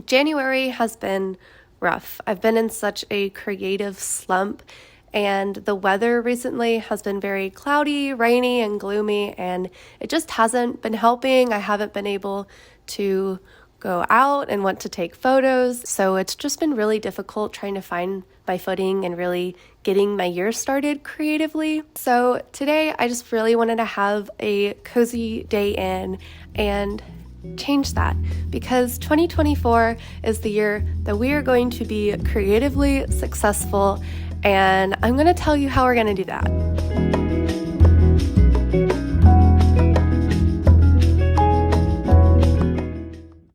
January has been rough. I've been in such a creative slump, and the weather recently has been very cloudy, rainy, and gloomy, and it just hasn't been helping. I haven't been able to go out and want to take photos, so it's just been really difficult trying to find my footing and really getting my year started creatively. So today I just really wanted to have a cozy day in and change that, because 2024 is the year that we are going to be creatively successful, and I'm going to tell you how we're going to do that.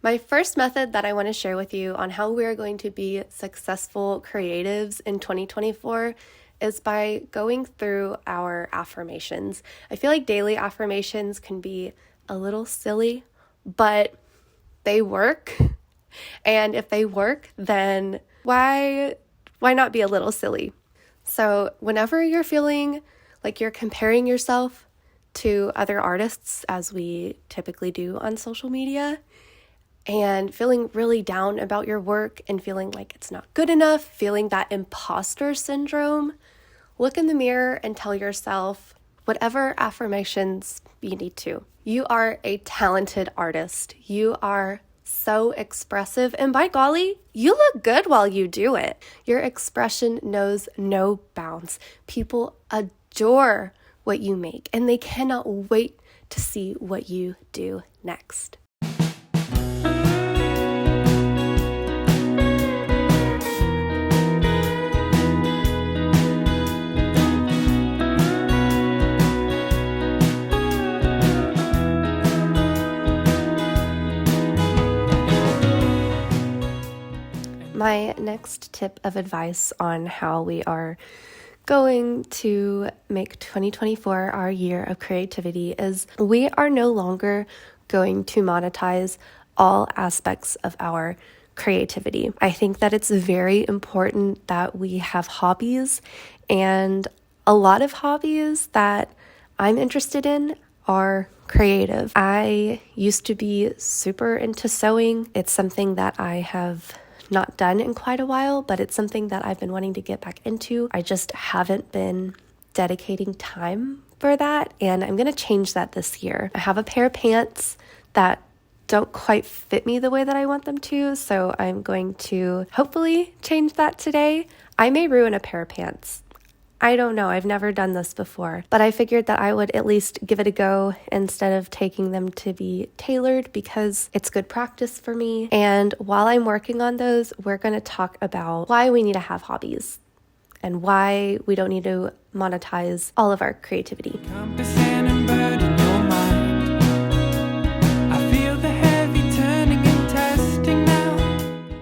My first method that I want to share with you on how we are going to be successful creatives in 2024 is by going through our affirmations. I feel like daily affirmations can be a little silly, but they work. And if they work, then why not be a little silly? So whenever you're feeling like you're comparing yourself to other artists, as we typically do on social media, and feeling really down about your work and feeling like it's not good enough, feeling that imposter syndrome, look in the mirror and tell yourself whatever affirmations you need to. You are a talented artist. You are so expressive, and by golly, you look good while you do it. Your expression knows no bounds. People adore what you make, and they cannot wait to see what you do next. My next tip of advice on how we are going to make 2024 our year of creativity is we are no longer going to monetize all aspects of our creativity. I think that it's very important that we have hobbies, and a lot of hobbies that I'm interested in are creative. I used to be super into sewing. It's something that I have not done in quite a while, but it's something that I've been wanting to get back into. I just haven't been dedicating time for that, and I'm going to change that this year. I have a pair of pants that don't quite fit me the way that I want them to, so I'm going to hopefully change that today. I may ruin a pair of pants. I don't know. I've never done this before, but I figured that I would at least give it a go instead of taking them to be tailored, because it's good practice for me. And while I'm working on those, we're going to talk about why we need to have hobbies and why we don't need to monetize all of our creativity.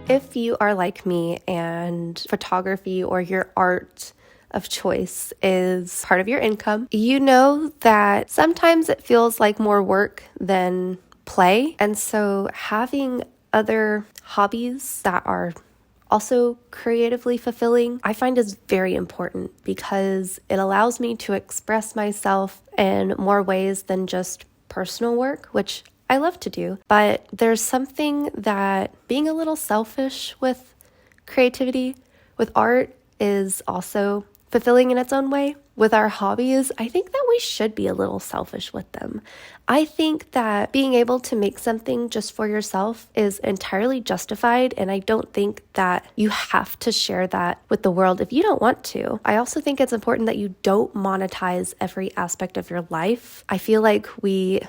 If you are like me and photography or your art of choice is part of your income, you know that sometimes it feels like more work than play. And so having other hobbies that are also creatively fulfilling, I find is very important, because it allows me to express myself in more ways than just personal work, which I love to do. But there's something that being a little selfish with creativity, with art, is also fulfilling in its own way. With our hobbies, I think that we should be a little selfish with them. I think that being able to make something just for yourself is entirely justified, and I don't think that you have to share that with the world if you don't want to. I also think it's important that you don't monetize every aspect of your life. I feel like we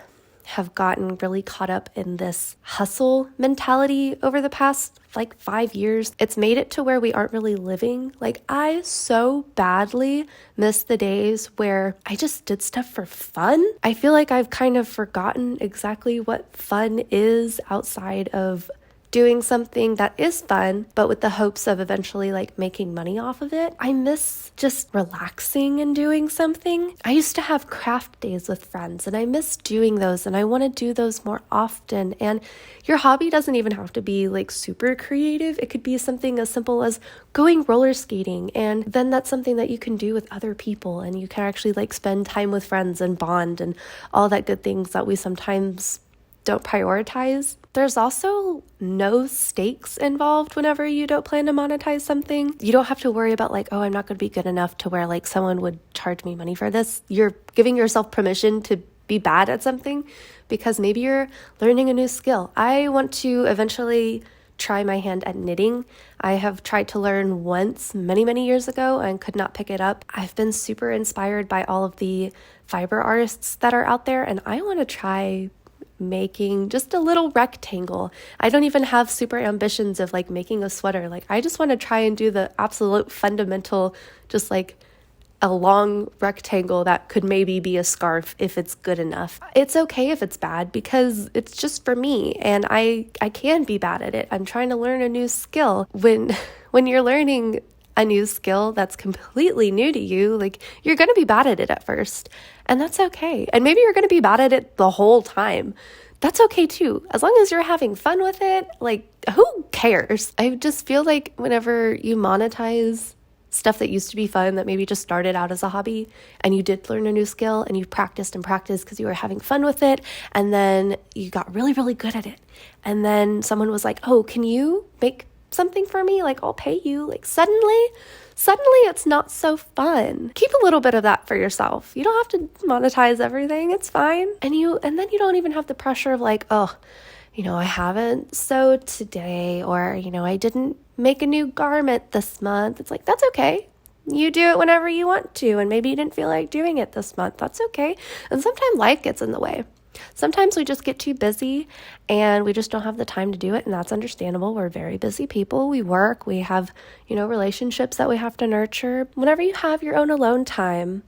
have gotten really caught up in this hustle mentality over the past 5 years. It's made it to where we aren't really living. I so badly miss the days where I just did stuff for fun. I feel like I've kind of forgotten exactly what fun is outside of doing something that is fun, but with the hopes of eventually making money off of it. I miss just relaxing and doing something. I used to have craft days with friends, and I miss doing those, and I want to do those more often. And your hobby doesn't even have to be super creative. It could be something as simple as going roller skating, and then that's something that you can do with other people, and you can actually spend time with friends and bond and all that good things that we sometimes don't prioritize. There's also no stakes involved whenever you don't plan to monetize something. You don't have to worry about like, oh, I'm not going to be good enough to where like someone would charge me money for this. You're giving yourself permission to be bad at something because maybe you're learning a new skill. I want to eventually try my hand at knitting. I have tried to learn once many, many years ago and could not pick it up. I've been super inspired by all of the fiber artists that are out there, and I want to try making just a little rectangle. I don't even have super ambitions of like making a sweater. Like I just want to try and do the absolute fundamental, just like a long rectangle that could maybe be a scarf if it's good enough. It's okay if it's bad because it's just for me and I can be bad at it. I'm trying to learn a new skill. When you're learning a new skill that's completely new to you, like you're going to be bad at it at first, and that's okay. And maybe you're going to be bad at it the whole time. That's okay too. As long as you're having fun with it, like who cares? I just feel like whenever you monetize stuff that used to be fun that maybe just started out as a hobby and you did learn a new skill and you practiced and practiced because you were having fun with it, and then you got really, really good at it. And then someone was like, oh, can you make something for me? Like I'll pay you. Like suddenly it's not so fun. Keep a little bit of that for yourself. You don't have to monetize everything. It's fine. And then you don't even have the pressure of like, oh, I haven't sewed today, or, I didn't make a new garment this month. It's like, that's okay. You do it whenever you want to, and maybe you didn't feel like doing it this month. That's okay. And sometimes life gets in the way. Sometimes we just get too busy and we just don't have the time to do it, and that's understandable. We're very busy people. We work, we have, relationships that we have to nurture. Whenever you have your own alone time,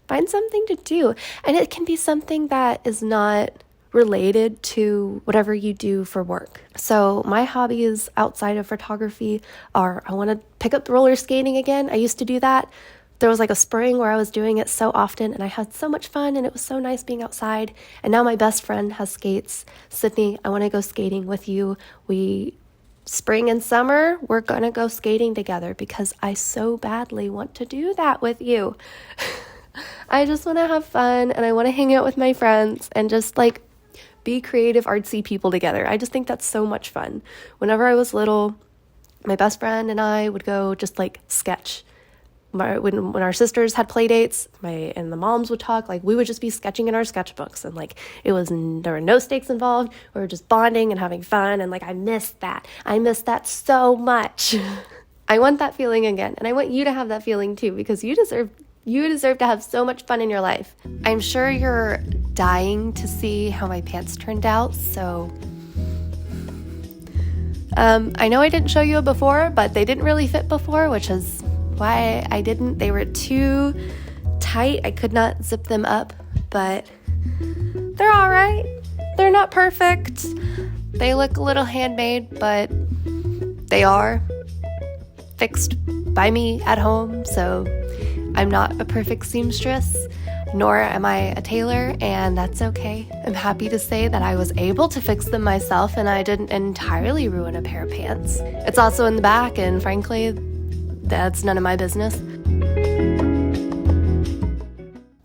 find something to do. And it can be something that is not related to whatever you do for work. So my hobbies outside of photography are, I want to pick up roller skating again. I used to do that. There was like a spring where I was doing it so often and I had so much fun and it was so nice being outside. And now my best friend has skates. Sydney, I want to go skating with you. Spring and summer, we're going to go skating together because I so badly want to do that with you. I just want to have fun and I want to hang out with my friends and just like be creative, artsy people together. I just think that's so much fun. Whenever I was little, my best friend and I would go just like sketch. When our sisters had play dates, and the moms would talk, like we would just be sketching in our sketchbooks, and like there were no stakes involved. We were just bonding and having fun, and like I miss that so much. I want that feeling again, and I want you to have that feeling too, because you deserve to have so much fun in your life. I'm sure you're dying to see how my pants turned out, so I know I didn't show you before, but they didn't really fit before, which is why I didn't. They were too tight. I could not zip them up, but they're all right. They're not perfect. They look a little handmade, but they are fixed by me at home, so I'm not a perfect seamstress, nor am I a tailor, and that's okay. I'm happy to say that I was able to fix them myself and I didn't entirely ruin a pair of pants. It's also in the back, and frankly, that's none of my business.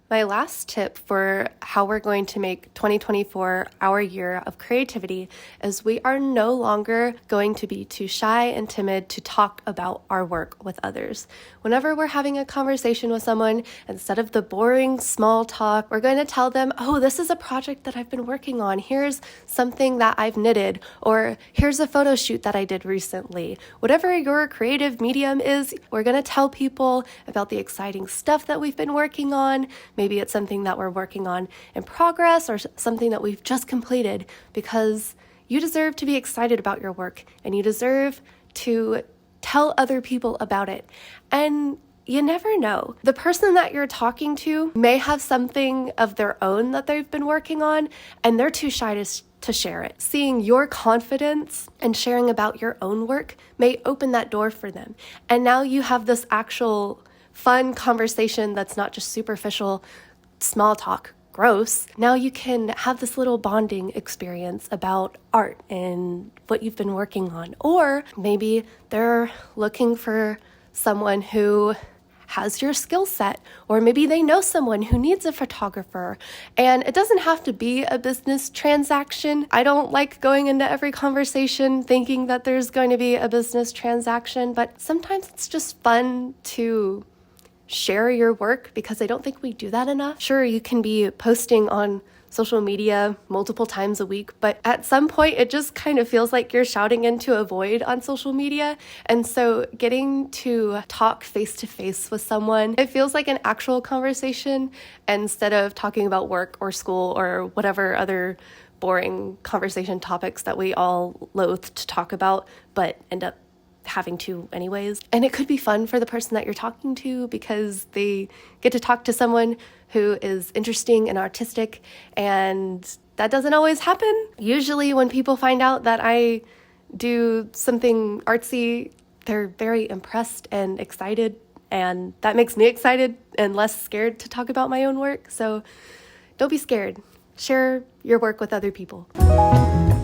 My last tip for how we're going to make 2024 our year of creativity is we are no longer going to be too shy and timid to talk about our work with others. Whenever we're having a conversation with someone, instead of the boring small talk, we're going to tell them, oh, this is a project that I've been working on. Here's something that I've knitted, or here's a photo shoot that I did recently. Whatever your creative medium is, we're going to tell people about the exciting stuff that we've been working on. Maybe it's something that we're working on in progress or something that we've just completed, because you deserve to be excited about your work and you deserve to tell other people about it. And you never know. The person that you're talking to may have something of their own that they've been working on and they're too shy to share it. Seeing your confidence and sharing about your own work may open that door for them. And now you have this actual fun conversation that's not just superficial small talk, gross. Now you can have this little bonding experience about art and what you've been working on. Or maybe they're looking for someone who has your skill set, or maybe they know someone who needs a photographer. And it doesn't have to be a business transaction. I don't like going into every conversation thinking that there's going to be a business transaction, but sometimes it's just fun to share your work because I don't think we do that enough. Sure, you can be posting on social media multiple times a week, but at some point it just kind of feels like you're shouting into a void on social media. And so getting to talk face to face with someone, it feels like an actual conversation instead of talking about work or school or whatever other boring conversation topics that we all loathe to talk about, but end up having to anyways. And it could be fun for the person that you're talking to because they get to talk to someone who is interesting and artistic, and that doesn't always happen. Usually when people find out that I do something artsy, they're very impressed and excited, and that makes me excited and less scared to talk about my own work. So don't be scared. Share your work with other people.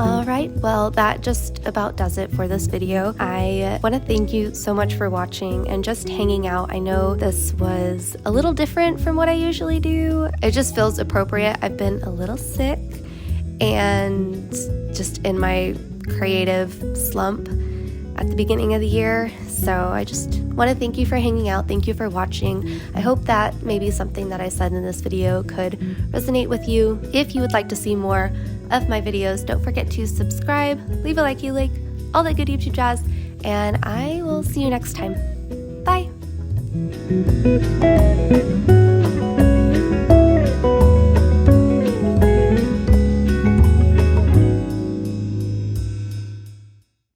All right, well, that just about does it for this video. I want to thank you so much for watching and just hanging out. I know this was a little different from what I usually do. It just feels appropriate. I've been a little sick and just in my creative slump at the beginning of the year. So I just want to thank you for hanging out. Thank you for watching. I hope that maybe something that I said in this video could resonate with you. If you would like to see more of my videos, don't forget to subscribe, leave a like, all that good YouTube jazz, and I will see you next time. Bye.